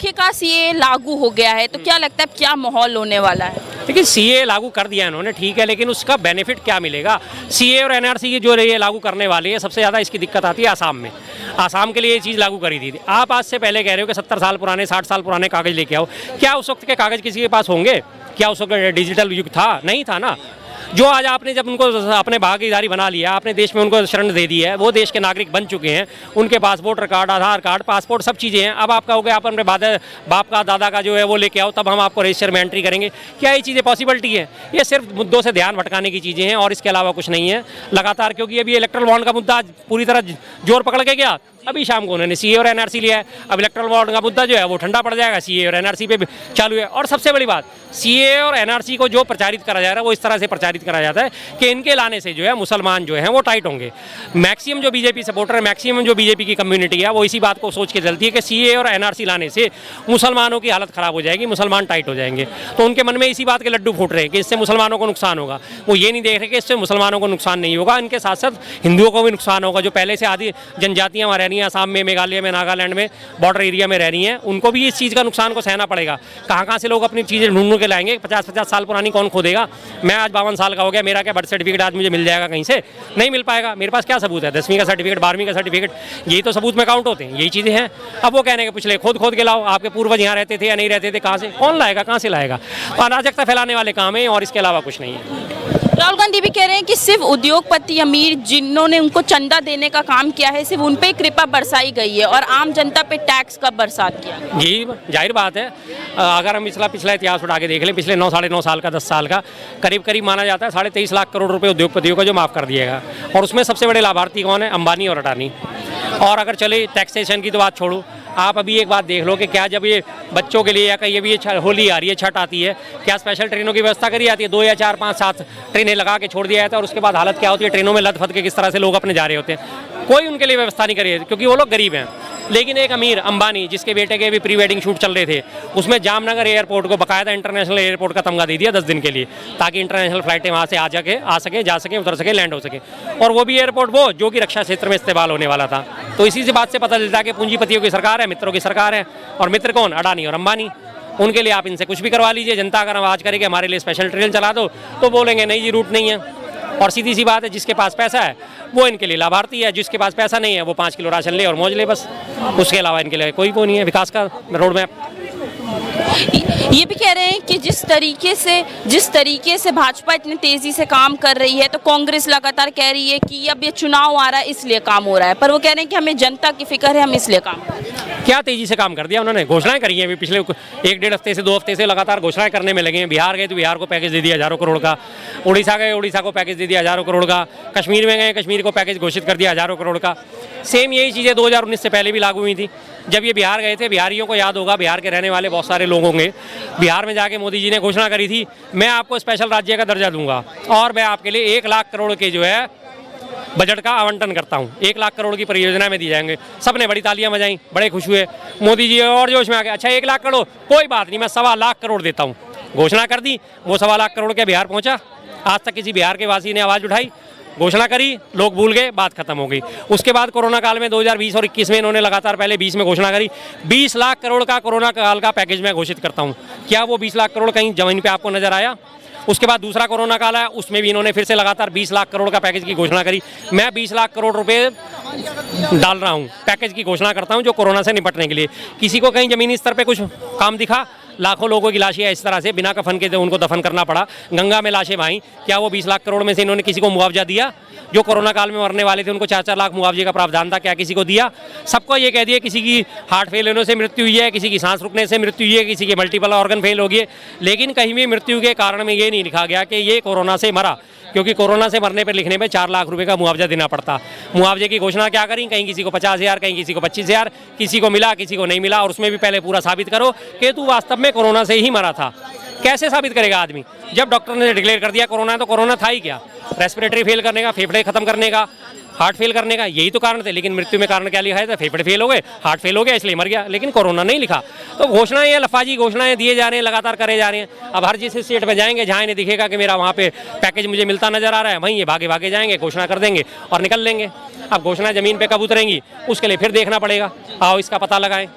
आखिरकार सीए लागू हो गया है, तो क्या लगता है क्या माहौल होने वाला है? लेकिन सीए लागू कर दिया इन्होंने, ठीक है, लेकिन उसका बेनिफिट क्या मिलेगा? सीए और एनआरसी की जो ये लागू करने वाली है, सबसे ज़्यादा इसकी दिक्कत आती है आसाम में। आसाम के लिए ये चीज़ लागू करी थी। आप आज से पहले कह रहे हो कि 70 साल पुराने 60 साल पुराने कागज़ लेके आओ। क्या उस वक्त के कागज़ किसी के पास होंगे? क्या उस वक्त डिजिटल युग था? नहीं था ना। जो आज आपने जब उनको अपने भागीदारी बना लिया, आपने देश में उनको शरण दे दी है, वो देश के नागरिक बन चुके हैं, उनके पास वोटर कार्ड, आधार कार्ड, पासपोर्ट, सब चीज़ें हैं। अब आप कहोगे आप अपने बाप का दादा का जो है वो लेके आओ, तब हम आपको रजिस्टर में एंट्री करेंगे। क्या ये चीज़ें पॉसिबिलिटी है? ये सिर्फ मुद्दों से ध्यान भटकाने की चीज़ें हैं और इसके अलावा कुछ नहीं है लगातार, क्योंकि अभी इलेक्ट्रल बॉन्ड का मुद्दा पूरी तरह जोर पकड़ के गया। अभी शाम को उन्होंने सीए और एनआरसी लिया है। अब इलेक्ट्रल बॉन्ड का मुद्दा जो है वो ठंडा पड़ जाएगा, सीए और एनआरसी पे चालू है। और सबसे बड़ी बात, सीए और एनआरसी को जो प्रचारित करा जा रहा है वो इस तरह से प्रचारित करा जाता है कि इनके लाने से जो है मुसलमान जो है वो टाइट होंगे। मैक्सिमम जो बीजेपी सपोर्टर है, मैक्सिमम जो बीजेपी की कम्युनिटी है, वो इसी बात को सोच के चलती है कि सीए और एनआरसी लाने से मुसलमानों की हालत ख़राब हो जाएगी, मुसलमान टाइट हो जाएंगे। तो उनके मन में इसी बात के लड्डू फूट रहे हैं कि इससे मुसलमानों को नुकसान होगा। वो ये नहीं देख रहे कि इससे मुसलमानों को नुकसान नहीं होगा, इनके साथ साथ हिंदुओं को भी नुकसान होगा। जो पहले से आदि जनजातियाँ वहाँ रह रही हैं, आसाम में, मेघालय में, नागालैंड में, बॉर्डर एरिया में रह रही हैं, उनको भी इस चीज़ का नुकसान को सहना पड़ेगा। कहाँ से लोग अपनी चीज़ें ढूंढ के लाएंगे? 50-50 साल पुरानी कौन खोदेगा? मैं आज 52 साल का हो गया, मेरा क्या बर्थ सर्टिफिकेट आज मुझे मिल जाएगा? कहीं से नहीं मिल पाएगा। मेरे पास क्या सबूत है? 10वीं का सर्टिफिकेट, 12वीं का सर्टिफिकेट, यही तो सबूत में काउंट होते हैं, यही चीज़ें हैं। अब वो कहने के पिछले खोद के लाओ, आपके पूर्वज यहाँ रहते थे या नहीं रहते थे, कहाँ से कौन लाएगा, कहाँ से लाएगा? अराजकता फैलाने वाले काम है और इसके अलावा कुछ नहीं है। राहुल गांधी भी कह रहे हैं कि सिर्फ उद्योगपति अमीर जिन्होंने उनको चंदा देने का काम किया है, सिर्फ उन पे कृपा बरसाई गई है और आम जनता पे टैक्स का बरसात किया। यही जाहिर बात है। अगर हम पिछला इतिहास उठा के देख लें, पिछले 9-9.5 साल का, 10 साल का, करीब माना जाता है 23.5 लाख करोड़ रुपए उद्योगपतियों का जो माफ़ कर दिएगा। और उसमें सबसे बड़े लाभार्थी कौन है? अंबानी और अडानी। और अगर चले टैक्सेशन की तो बात छोड़ो, आप अभी एक बात देख लो कि क्या जब ये बच्चों के लिए या कहीं भी ये होली आ रही है, छठ आती है, क्या स्पेशल ट्रेनों की व्यवस्था करी जाती है? 2 या 4, 5, 7 ट्रेनें लगा के छोड़ दिया जाता है और उसके बाद हालत क्या होती है? ट्रेनों में लद फद के किस तरह से लोग अपने जा रहे होते हैं। कोई उनके लिए व्यवस्था नहीं करी, क्योंकि वो लोग गरीब हैं। लेकिन एक अमीर अंबानी, जिसके बेटे के भी प्री वेडिंग शूट चल रहे थे, उसमें जामनगर एयरपोर्ट को बकायदा इंटरनेशनल एयरपोर्ट का तमगा दे दिया 10 दिन के लिए, ताकि इंटरनेशनल फ्लाइटें वहाँ से आ सके, जा सके, उतर सके, लैंड हो सके। और वो भी एयरपोर्ट वो जो कि रक्षा क्षेत्र में इस्तेमाल होने वाला था। तो इसी से बात से पता चलता है कि पूंजीपतियों की सरकार है, मित्रों की सरकार है। और मित्र कौन? अडानी और अंबानी। उनके लिए आप इनसे कुछ भी करवा लीजिए। जनता अगर आवाज़ करे कि हमारे लिए स्पेशल ट्रेन चला दो, तो बोलेंगे नहीं जी, रूट नहीं है। और सीधी सी बात है, जिसके पास पैसा है वो इनके लिए लाभार्थी है, जिसके पास पैसा नहीं है वो 5 किलो राशन ले और मौज ले, बस। उसके अलावा इनके लिए कोई वो नहीं है विकास का रोड मैप। ये भी कह रहे हैं कि जिस तरीके से भाजपा इतनी तेजी से काम कर रही है, तो कांग्रेस लगातार कह रही है कि अब ये चुनाव आ रहा है इसलिए काम हो रहा है, पर वो कह रहे हैं कि हमें जनता की फिक्र है, हम इसलिए काम कर रहे हैं। क्या तेजी से काम कर दिया उन्होंने? घोषणाएं करी हैं अभी पिछले 1-1.5 हफ्ते से 2 हफ्ते से लगातार घोषणाएं करने में लगे हैं। बिहार गए तो बिहार को पैकेज दे दिया हज़ारों करोड़ का, उड़ीसा गए, उड़ीसा को पैकेज दे दिया हज़ारों करोड़ का, कश्मीर में गए, कश्मीर को पैकेज घोषित कर दिया हज़ारों करोड़ का। सेम यही चीज़ें 2019 से पहले भी लागू हुई थी। जब ये बिहार गए थे, बिहारियों को याद होगा, बिहार के रहने वाले बहुत सारे लोग होंगे, बिहार में जाके मोदी जी ने घोषणा करी थी, मैं आपको स्पेशल राज्य का दर्जा दूंगा और मैं आपके लिए 1 लाख करोड़ के जो है बजट का आवंटन करता हूँ। 1 लाख करोड़ की परियोजना में दी जाएंगे। सब ने बड़ी तालियां बजाई, बड़े खुश हुए। मोदी जी और जोश में आ गए, अच्छा 1 लाख करोड़, कोई बात नहीं, मैं 1.25 लाख करोड़ देता हूँ। घोषणा कर दी, वो 1.25 लाख करोड़ के बिहार पहुँचा। आज तक किसी बिहार के वासी ने आवाज़ उठाई? घोषणा करी, लोग भूल गए, बात खत्म हो गई। उसके बाद कोरोना काल में 2020 और 21 में इन्होंने लगातार, पहले 20 में घोषणा करी 20 लाख करोड़ का कोरोना काल का पैकेज मैं घोषित करता हूँ। क्या वो 20 लाख करोड़ कहीं जमीन पे आपको नजर आया? उसके बाद दूसरा कोरोना काल आया, उसमें भी इन्होंने फिर से लगातार 20 लाख करोड़ का पैकेज की घोषणा करी। मैं 20 लाख करोड़ रुपए डाल रहा हूँ, पैकेज की घोषणा करता हूँ जो कोरोना से निपटने के लिए। किसी को कहीं जमीनी स्तर पे कुछ काम दिखा? लाखों लोगों की लाशें इस तरह से बिना कफन के उनको दफन करना पड़ा, गंगा में लाशें बहाई। क्या वो 20 लाख करोड़ में से इन्होंने किसी को मुआवजा दिया? जो कोरोना काल में मरने वाले थे उनको 4-4 लाख मुआवजे का प्रावधान था, क्या किसी को दिया? सबको ये कह दिया किसी की हार्ट फेल होने से मृत्यु हुई है, किसी की सांस रुकने से मृत्यु हुई है, किसी की मल्टीपल ऑर्गन फेल हो गए, लेकिन कहीं भी मृत्यु के कारण में ये नहीं लिखा गया कि ये कोरोना से मरा, क्योंकि कोरोना से मरने पर लिखने में 4 लाख रुपए का मुआवजा देना पड़ता। मुआवजे की घोषणा क्या करी? कहीं किसी को 50,000, कहीं किसी को 25,000, किसी को मिला, किसी को नहीं मिला। और उसमें भी पहले पूरा साबित करो कि तू वास्तव में कोरोना से ही मरा था। कैसे साबित करेगा आदमी? जब डॉक्टर ने डिक्लेयर कर दिया कोरोना, तो कोरोना था ही क्या? रेस्पिरेटरी फेल करने का, फेफड़े खत्म करने का, हार्ट फेल करने का, यही तो कारण थे। लेकिन मृत्यु में कारण क्या लिखा है? फेफड़े फेल हो गए, हार्ट फेल हो गया इसलिए मर गया, लेकिन कोरोना नहीं लिखा। तो घोषणाएं, लफाजी घोषणाएं दिए जा रहे हैं, लगातार करे जा रहे हैं। अब हर जिस स्टेट में जाएंगे जहाँ इन्हें दिखेगा कि मेरा वहाँ पे पैकेज मुझे मिलता नजर आ रहा है, वहीं ये भागे भागे जाएंगे, घोषणा कर देंगे और निकल लेंगे। अब घोषणा जमीन पे कब उतरेंगी उसके लिए फिर देखना पड़ेगा। आओ इसका पता लगाएं।